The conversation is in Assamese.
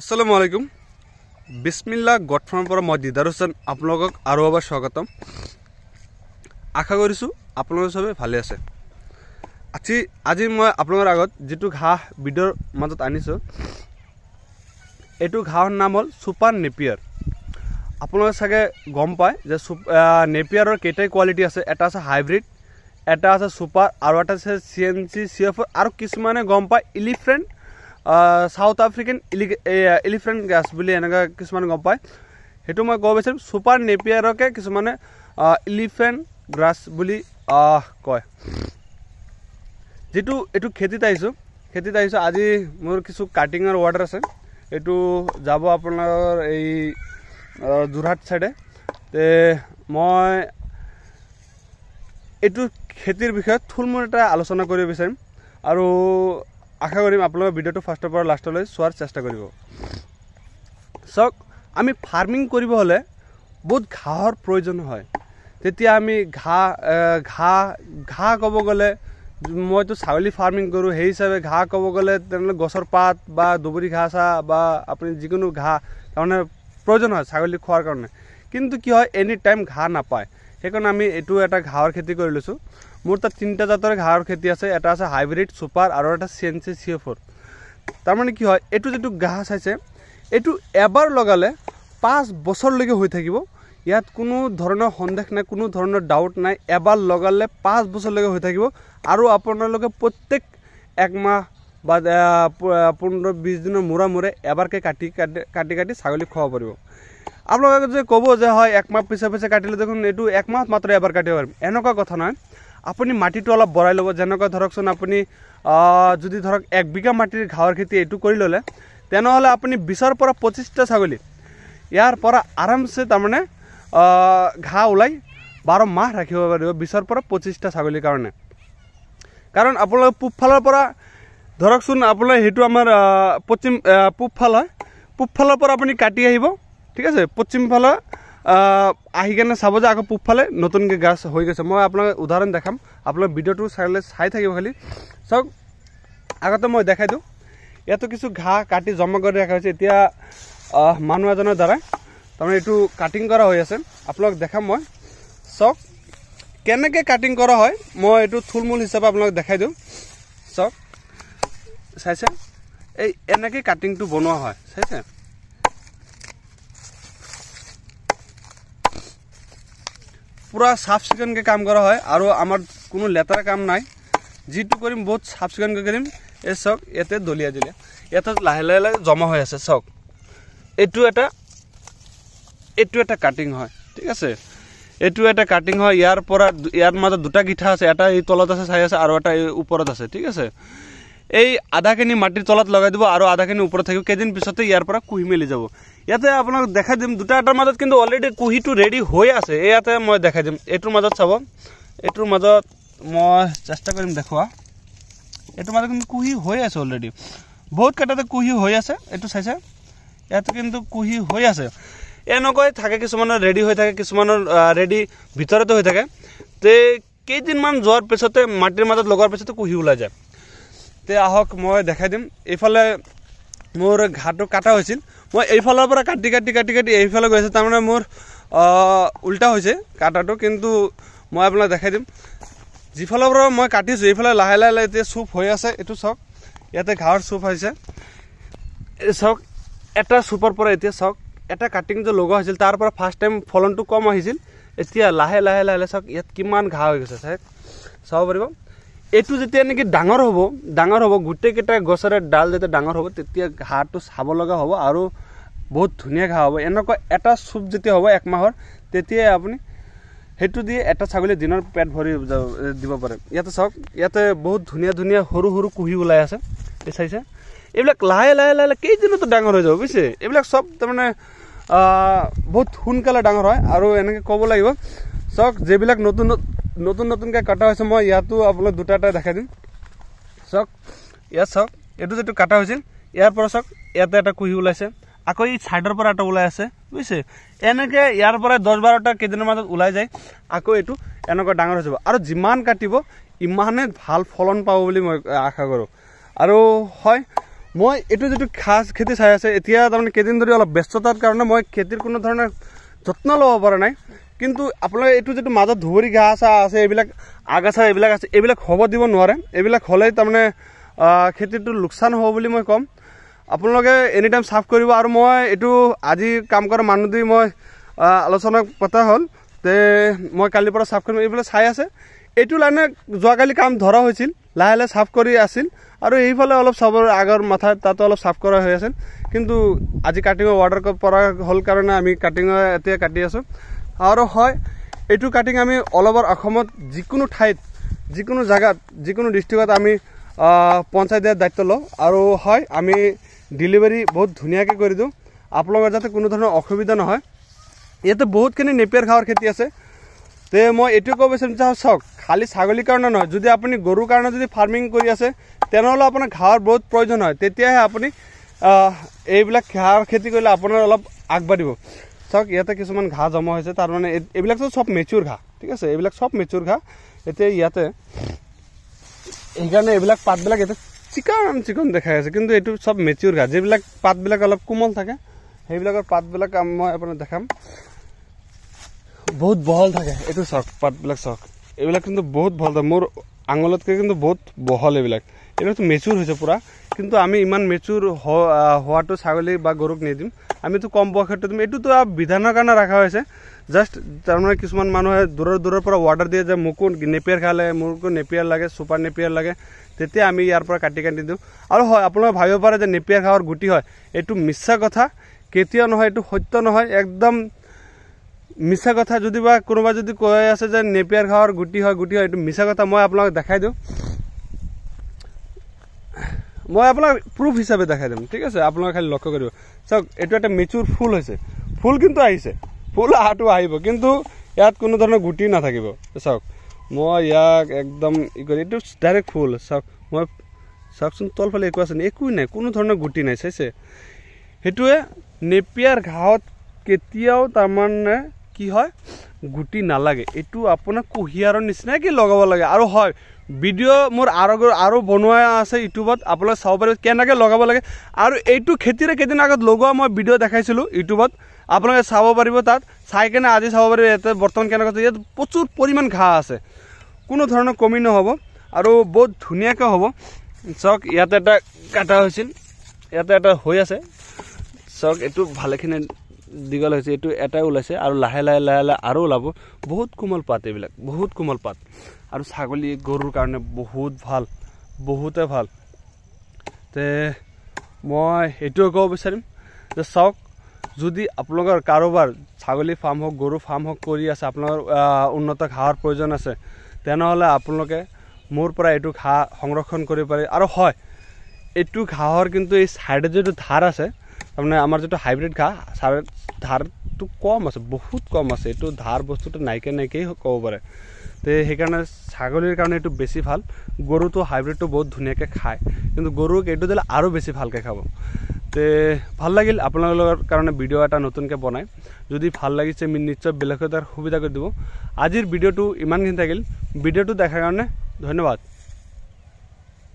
আসসালামু আলাইকুম বিসমিল্লাহ গড ফাৰ্মৰ পৰা মই দিদাৰ হোসেন আপোনালোকক আৰু এবাৰ স্বাগতম আশা কৰিছোঁ আপোনালোক সবে ভালে আছে আজি মই আপোনালোকৰ আগত যেটো ঘাঁহ ভিডিঅ'ৰ মাজত আনিছো এটো ঘাঁহৰ নাম হ'ল সুপাৰ নেপিয়াৰ আপোনালোকে চাগে গম পায় যে নেপিয়াৰৰ কেইটাই কোৱালিটি আছে এটা আছে হাইব্ৰিড এটা আছে সুপাৰ আৰু এটা আছে সিএনসি সিএফ আৰু কিছুমানে গম পায় elephant south African elephant grass বুলি এনেকা কিছুমান গম পায় হেতু মই কব বিচাৰিম সুপাৰ নেপিয়াৰকে কিছুমানে এলিফেন্ট গ্ৰাছ বুলি কয় যেটো এটো খেতিত আইছো আজি মোৰ কিছু কাটিংৰ অৰ্ডাৰ আছে এটো যাব আপোনাৰ এই যোৰহাট সাইডে তে মই এটো খেতিৰ বিষয়ে থুলমূল এটা আলোচনা কৰিব বিচাৰিম আৰু আশা কৰিম আপোনালোকে ভিডিঅ'টো ফাৰ্ষ্টৰ পৰা লাষ্টলৈ চোৱাৰ চেষ্টা কৰিব সক আমি ফাৰ্মিং কৰিব হলে বহুত ঘাঁহৰ প্ৰয়োজন হয় তেতিয়া আমি ঘাঁহ ক'ব গ'লে মইতো ছাগলী ফাৰ্মিং কৰোঁ সেই হিচাপে ঘাঁহ ক'ব গ'লে তেনেহ'লে গছৰ পাত বা দুবৰি ঘাঁহ বা আপুনি যিকোনো ঘাঁহ তাৰমানে প্ৰয়োজন হয় ছাগলী খোৱাৰ কাৰণে কিন্তু কি হয় এনি টাইম ঘাঁহ নাপায় সেইকাৰণে আমি এইটো এটা ঘাঁহৰ খেতি কৰি লৈছোঁ মোৰ তাত তিনিটা জাতৰ ঘাঁহৰ খেতি আছে এটা আছে হাইব্ৰিড সুপাৰ আৰু এটা সিএনসি সিএফ4 তাৰমানে কি হয় এইটো যেটো ঘাঁহ চাইছে এইটো এবাৰ লগালে 5 বছৰলৈকে হৈ থাকিব ইয়াত কোনো ধৰণৰ সন্দেহ নাই কোনো ধৰণৰ ডাউট নাই এবাৰ লগালে 5 বছৰলৈকে হৈ থাকিব আৰু আপোনালোকে প্ৰত্যেক এক মাহ বা 15-20 দিনৰ মূৰে এবাৰকে কাটি ছাগলী খুৱাব পাৰিব আপোনালোকে যে ক'ব যে হয় এক মাহ পিছে কাটিলে দেখোন এইটো এক মাহ মাত্ৰ এবাৰ কাটিব পাৰিম এনেকুৱা কথা নহয় আপুনি মাটিটো অলপ বঢ়াই ল'ব যেনেকৈ ধৰকচোন আপুনি যদি ধৰক 1 বিঘা মাটিৰ ঘাঁহৰ খেতি এইটো কৰি ল'লে তেনেহ'লে আপুনি 20ৰ পৰা 25টা ছাগলী ইয়াৰ পৰা আৰামছে তাৰমানে ঘাঁহ ওলাই 12 মাহ ৰাখিব পাৰিব 20ৰ পৰা 25টা ছাগলীৰ কাৰণে কাৰণ আপোনালোকে পূবফালৰ পৰা ধৰকচোন আপোনাৰ হেতু আমাৰ পূবফাল হয় পূবফালৰ পৰা আপুনি কাটি আহিব ঠিক আছে পশ্চিম ফালে আহি কেনে চাব যে আকৌ পূবফালে নতুনকৈ গাছ হৈ গৈছে মই আপোনাক উদাহৰণ দেখাম আপোনাক ভিডিঅ'টো চাই থাকিব খালি চাওক আগতে মই দেখাই দিওঁ ইয়াতো কিছু ঘাঁহ কাটি জমা কৰি ৰখা হৈছে এতিয়া মানুহ এজনৰ দ্বাৰা তাৰমানে এইটো কাটিং কৰা হৈ আছে আপোনাক দেখাম মই চাওক কেনেকৈ কাটিং কৰা হয় মই এইটো থুলমূল হিচাপে আপোনাক দেখাই দিওঁ চাওক চাইছে এই এনেকৈ কাটিংটো বনোৱা হয় চাইছে পুৰা সাফ চিকুণকৈ কাম কৰা হয় আৰু আমাৰ কোনো লেতেৰা কাম নাই যেটো কৰিম বহুত সাফ চিকুণকৈ কৰিম এই চাওক ইয়াতে দলিয়া ইয়াতে লাহে জমা হৈ আছে চাওক এইটো এটা কাটিং হয় ঠিক আছে এইটো এটা কাটিং হয় ইয়াৰ মাজত দুটা গিঠা আছে এটা এই তলত আছে চাই আছে আৰু এটা এই ওপৰত আছে ঠিক আছে এই আধাখিনি মাটিৰ তলত লগাই দিব আৰু আধাখিনি ওপৰত থাকিব কেইদিন পিছতে ইয়াৰ পৰা কুহি মেলি যাব ইয়াতে আপোনাক দেখাই দিম দুটা এটাৰ মাজত কিন্তু অলৰেডি কুহিটো ৰেডি হৈ আছে ইয়াতে মই দেখাই দিম এইটোৰ মাজত চাব এইটোৰ মাজত মই চেষ্টা কৰিম দেখুৱা এইটোৰ মাজত কিন্তু কুহি হৈ আছে অলৰেডি বহুত কেইটাতে কুহি হৈ আছে এইটো চাইছে ইয়াতে কিন্তু কুহি হৈ আছে এনেকৈ থাকে কিছুমানৰ ৰেডি হৈ থাকে কিছুমানৰ ৰেডি ভিতৰতে হৈ থাকে তে কেইদিনমান যোৱাৰ পিছতে মাটিৰ মাজত লগোৱাৰ পিছতে কুহি ওলাই যায় তে আহক মই দেখাই দিম এইফালে মোৰ ঘাঁহটো কাটা হৈছিল মই এইফালৰ পৰা কাটি এইফালে গৈছে তাৰমানে মোৰ উল্টা হৈছে কাটাটো কিন্তু মই আপোনাক দেখাই দিম যিফালৰ পৰা মই কাটিছোঁ এইফালে লাহে এতিয়া চুপ হৈ আছে এইটো চাওক ইয়াতে ঘাঁহৰ চুপ হৈছে এই চাওক এটা চুপৰ পৰা এতিয়া চাওক এটা কাটিং যে লগোৱা হৈছিল তাৰ পৰা ফাৰ্ষ্ট টাইম ফলনটো কম আহিছিল এতিয়া লাহে চাওক ইয়াত কিমান ঘাঁহ হৈ গৈছে চাব পাৰিব এইটো যেতিয়া নেকি ডাঙৰ হ'ব গোটেইকেইটা গছৰে ডাল যেতিয়া ডাঙৰ হ'ব তেতিয়া ঘাঁহটো চাব লগা হ'ব আৰু বহুত ধুনীয়া ঘাঁহ হ'ব এনেকুৱা এটা চুপ যেতিয়া হ'ব এক মাহৰ তেতিয়াই আপুনি সেইটো দিয়ে এটা ছাগলী দিনৰ পেট ভৰি দিব পাৰে ইয়াতে চাওক ইয়াতে বহুত ধুনীয়া সৰু কুহি ওলাই আছে এই চাইছে এইবিলাক লাহে কেইদিনতো ডাঙৰ হৈ যাব বুজিছে এইবিলাক চব তাৰমানে বহুত সোনকালে ডাঙৰ হয় আৰু এনেকৈ ক'ব লাগিব চাওক যিবিলাক নতুনকৈ কাটা হৈছে মই ইয়াতো আপোনাক দুটা এটা দেখাই দিম চাওক ইয়াত চাওক এইটো যেটো কাটা হৈছিল ইয়াৰ পৰা চাওক ইয়াতে এটা কুহি ওলাইছে আকৌ এই সাইডৰ পৰা এটা ওলাই আছে বুজিছে এনেকৈ ইয়াৰ পৰা 10-12টা কেইদিনৰ মাজত ওলাই যায় আকৌ এইটো এনেকুৱা ডাঙৰ হৈ যাব আৰু যিমান কাটিব ইমানে ভাল ফলন পাব বুলি মই আশা কৰোঁ আৰু হয় মই এইটো যিটো খাস খেতি চাই আছে এতিয়া তাৰমানে কেইদিন ধৰি অলপ ব্যস্ততাৰ কাৰণে মই খেতিৰ কোনো ধৰণৰ যত্ন ল'ব পৰা নাই কিন্তু আপোনালোকে এইটো যিটো মাজত ধুবুৰী ঘাঁহ আছে এইবিলাক আগাছা এইবিলাক আছে এইবিলাক হ'ব দিব নোৱাৰে এইবিলাক হ'লেই তাৰমানে খেতিটো লোকচান হ'ব বুলি মই ক'ম আপোনালোকে এনি টাইম চাফ কৰিব আৰু মই এইটো আজি কাম কৰা মানুহ দি মই আলোচনা পতা হ'ল তে মই কালিৰ পৰা চাফ কৰিম এইবিলাক চাই আছে এইটো লাইনে যোৱাকালি কাম ধৰা হৈছিল লাহে লাহে চাফ কৰি আছিল আৰু এইফালে অলপ চাবৰ আগৰ মাথা তাতো অলপ চাফ কৰা হৈ আছিল কিন্তু আজি কাটিঙৰ অৰ্ডাৰ পৰা হ'ল কাৰণে আমি কাটিঙৰ এতিয়া কাটি আছোঁ আৰু হয় এইটো কাটিং আমি অল অভাৰ অসমত যিকোনো ঠাইত যিকোনো জায়গাত যিকোনো ডিষ্ট্ৰিক্টত আমি পঞ্চায়তৰ দায়িত্ব লওঁ আৰু হয় আমি ডেলিভাৰী বহুত ধুনীয়াকৈ কৰি দিওঁ আপোনালোকৰ যাতে কোনো ধৰণৰ অসুবিধা নহয় ইয়াতে বহুতখিনি নেপিয়াৰ ঘাঁহৰ খেতি আছে তে মই এইটো ক'ব বিচাৰিম যে চাওক খালি ছাগলীৰ কাৰণে নহয় যদি আপুনি গৰুৰ কাৰণে যদি ফাৰ্মিং কৰি আছে তেনেহ'লে আপোনাৰ ঘাঁহৰ বহুত প্ৰয়োজন হয় তেতিয়াহে আপুনি এইবিলাক ঘাঁহৰ খেতি কৰিলে আপোনাৰ অলপ আগবাঢ়িব চাওক ইয়াতে কিছুমান ঘাঁহ জমা হৈছে তাৰমানে এইবিলাকতো চব মেচুৰ ঘাঁহ ঠিক আছে এইবিলাক চব মেচুৰ ঘাঁহ এতিয়া ইয়াতে সেইকাৰণে এইবিলাক পাতবিলাক ইয়াতে চিকন দেখাই আছে কিন্তু এইটো চব মেচুৰ ঘাঁহ যিবিলাক পাতবিলাক অলপ কোমল থাকে সেইবিলাকৰ পাতবিলাক মই আপোনাক দেখাম বহুত বহল থাকে এইটো চাওক পাতবিলাক চাওক এইবিলাক কিন্তু বহুত ভাল থাকে মোৰ আঙুলতকৈ কিন্তু বহুত বহল এইবিলাকতো মেচুৰ হৈছে পূৰা কিন্তু আমি ইমান মেচুৰ হোৱাটো ছাগলী বা গৰুক নিদিম আমিতো কম বয়সত দিম এইটোতো বিধানৰ কাৰণে ৰখা হৈছে জাষ্ট তাৰমানে কিছুমান মানুহে দূৰৰ পৰা অৰ্ডাৰ দিয়ে যে মোকো নেপিয়াৰ খালে মোকো নেপিয়াৰ লাগে ছুপাৰ নেপিয়াৰ লাগে তেতিয়া আমি ইয়াৰ পৰা কাটি দিওঁ আৰু হয় আপোনালোকে ভাবিব পাৰে যে নেপিয়াৰ ঘাঁহৰ গুটি হয় এইটো মিছা কথা কেতিয়াও নহয় এইটো সত্য নহয় একদম মিছা কথা যদি বা কোনোবা যদি কৈ আছে যে নেপিয়াৰ ঘাঁহৰ গুটি হয় এইটো মিছা কথা মই আপোনাক দেখাই দিওঁ মই আপোনাক প্ৰুফ হিচাপে দেখাই দিম ঠিক আছে আপোনালোকে খালি লক্ষ্য কৰিব চাওক এইটো এটা মেচুৰ ফুল হৈছে ফুল কিন্তু আহিছে ফুল আহাটো আহিব কিন্তু ইয়াত কোনো ধৰণৰ গুটি নাথাকিব চাওক মই ইয়াক একদম কৰি এইটো ডাইৰেক্ট ফুল চাওক মই চাওকচোন তলফালে একো আছে একোৱেই নাই কোনো ধৰণৰ গুটি নাই চাইছে সেইটোৱে নেপিয়াৰ ঘাঁহত কেতিয়াও তাৰমানে কি হয় গুটি নালাগে এইটো আপোনাৰ কুঁহিয়াৰৰ নিচিনাকৈ লগাব লাগে আৰু হয় ভিডিঅ' মোৰ আৰু বনোৱা আছে ইউটিউবত আপোনালোকে চাব পাৰিব কেনেকৈ লগাব লাগে আৰু এইটো খেতিৰে কেইদিন আগত লগোৱা মই ভিডিঅ' দেখাইছিলোঁ ইউটিউবত আপোনালোকে চাব পাৰিব তাত চাই কেনে আজি চাব পাৰিব ইয়াতে বৰ্তমান কেনেকৈ ইয়াত প্ৰচুৰ পৰিমাণ ঘাঁহ আছে কোনো ধৰণৰ কমি নহ'ব আৰু বহুত ধুনীয়াকৈ হ'ব চাওক ইয়াতে এটা কাটা হৈছিল ইয়াতে এটা হৈ আছে চাওক এইটো ভালেখিনি দীঘল হৈছে এইটো এটাই ওলাইছে আৰু লাহে লাহে আৰু ওলাব বহুত কোমল পাত এইবিলাক বহুত কোমল পাত আৰু ছাগলী গৰুৰ কাৰণে বহুত ভাল বহুতে ভাল তে মই এইটোৱে ক'ব বিচাৰিম যে চাওক যদি আপোনালোকৰ কাৰোবাৰ ছাগলী ফাৰ্ম হওক গৰু ফাৰ্ম হওক কৰি আছে আপোনালোকৰ উন্নত ঘাঁহৰ প্ৰয়োজন আছে তেনেহ'লে আপোনালোকে মোৰ পৰা এইটো ঘাঁহ সংৰক্ষণ কৰিব পাৰে আৰু হয় এইটো ঘাঁহৰ কিন্তু এই ছাইডে যিটো ধাৰ আছে তাৰমানে আমাৰ যিটো হাইব্ৰিড ঘাঁহ ধাৰটো কম আছে বহুত কম আছে এইটো ধাৰ বস্তুটো নাইকিয়াই ক'ব পাৰে তে সেইকাৰণে ছাগলীৰ কাৰণে এইটো বেছি ভাল গৰুটো হাইব্ৰিডটো বহুত ধুনীয়াকৈ খায় কিন্তু গৰুক এইটো দিলে আৰু বেছি ভালকৈ খাব তে ভাল লাগিল আপোনালোকৰ কাৰণে ভিডিঅ' এটা নতুনকৈ বনাই যদি ভাল লাগিছে আমি নিশ্চয় বেলেগ এটাৰ সুবিধা কৰি দিব আজিৰ ভিডিঅ'টো ইমানখিনি থাকিল ভিডিঅ'টো দেখাৰ কাৰণে ধন্যবাদ।